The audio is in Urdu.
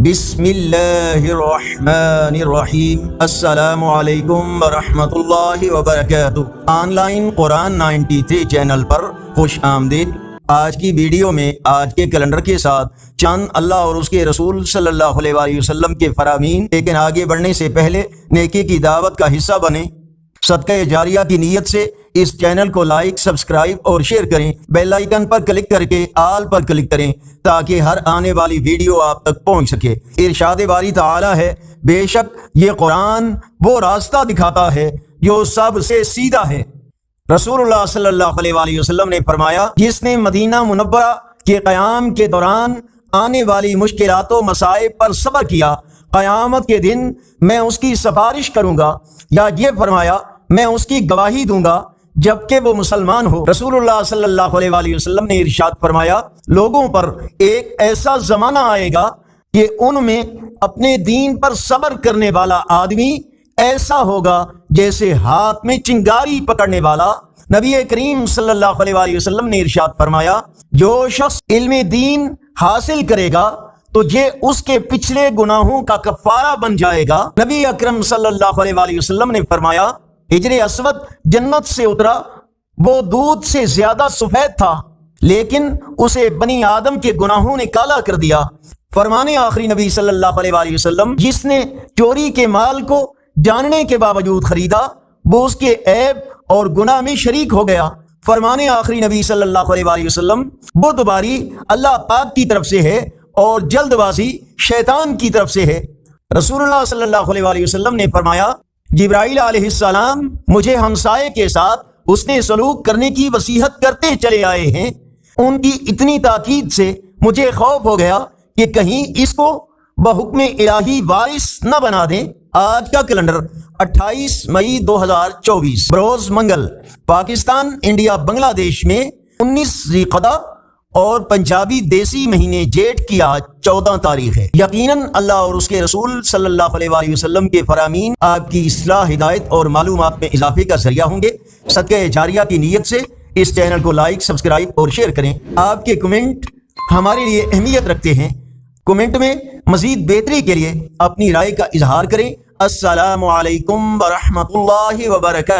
بسم اللہ الرحمن الرحیم۔ السلام علیکم ورحمۃ اللہ وبرکاتہ۔ آن لائن قرآن 93 چینل پر خوش آمدید۔ آج کی ویڈیو میں آج کے کیلنڈر کے ساتھ چند اللہ اور اس کے رسول صلی اللہ علیہ وسلم کے فرامین، لیکن آگے بڑھنے سے پہلے نیکی کی دعوت کا حصہ بنیں۔ صدقہ جاریہ کی نیت سے اس چینل کو لائک، سبسکرائب اور شیئر کریں۔ بیل آئیکن پر کلک کر کے آل پر کلک کریں تاکہ ہر آنے والی ویڈیو آپ تک پہنچ سکے۔ ارشاد باری تعالی ہے، بے شک یہ قرآن وہ راستہ دکھاتا ہے جو سب سے سیدھا ہے۔ رسول اللہ صلی اللہ علیہ وسلم نے فرمایا، جس نے مدینہ منورہ کے قیام کے دوران آنے والی مشکلات و مصائب پر صبر کیا، قیامت کے دن میں اس کی سفارش کروں گا، یا یہ فرمایا میں اس کی گواہی دوں گا جبکہ وہ مسلمان ہو۔ رسول اللہ صلی اللہ علیہ وسلم نے ارشاد فرمایا، لوگوں پر ایک ایسا زمانہ آئے گا کہ ان میں اپنے دین پر صبر کرنے والا آدمی ایسا ہوگا جیسے ہاتھ میں چنگاری پکڑنے والا۔ نبی کریم صلی اللہ علیہ وسلم نے ارشاد فرمایا، جو شخص علم دین حاصل کرے گا تو یہ اس کے پچھلے گناہوں کا کفارہ بن جائے گا۔ نبی اکرم صلی اللہ علیہ وسلم نے فرمایا، حجر اسود جنت سے اترا، وہ دودھ سے زیادہ سفید تھا، لیکن اسے بنی آدم کے گناہوں نے کالا کر دیا۔ فرمانے آخری نبی صلی اللہ علیہ وسلم، جس نے چوری کے مال کو جاننے کے باوجود خریدا، وہ اس کے عیب اور گناہ میں شریک ہو گیا۔ فرمانے آخری نبی صلی اللہ علیہ وسلم، بدھ باری اللہ پاک کی طرف سے ہے اور جلد بازی شیطان کی طرف سے ہے۔ رسول اللہ صلی اللہ علیہ وسلم نے فرمایا، جبرائیل علیہ السلام مجھے ہمسائے کے ساتھ اس نے سلوک کرنے کی وصیت کرتے چلے آئے ہیں۔ ان کی اتنی تاکید سے مجھے خوف ہو گیا کہ کہیں اس کو بحکم الہی وارث نہ بنا دیں۔ آج کا کیلنڈر 28 مئی 2024 بروز منگل، پاکستان انڈیا بنگلہ دیش میں 19 ذی القعدہ اور پنجابی دیسی مہینے جیٹھ کی آج 14 تاریخ ہے۔ یقیناً اللہ اور اس کے رسول صلی اللہ علیہ وسلم کے فرامین آپ کی اصلاح، ہدایت اور معلومات میں اضافے کا ذریعہ ہوں گے۔ صدقہ جاریہ کی نیت سے اس چینل کو لائک، سبسکرائب اور شیئر کریں۔ آپ کے کمنٹ ہمارے لیے اہمیت رکھتے ہیں۔ کمنٹ میں مزید بہتری کے لیے اپنی رائے کا اظہار کریں۔ السلام علیکم ورحمۃ اللہ وبرکاتہ۔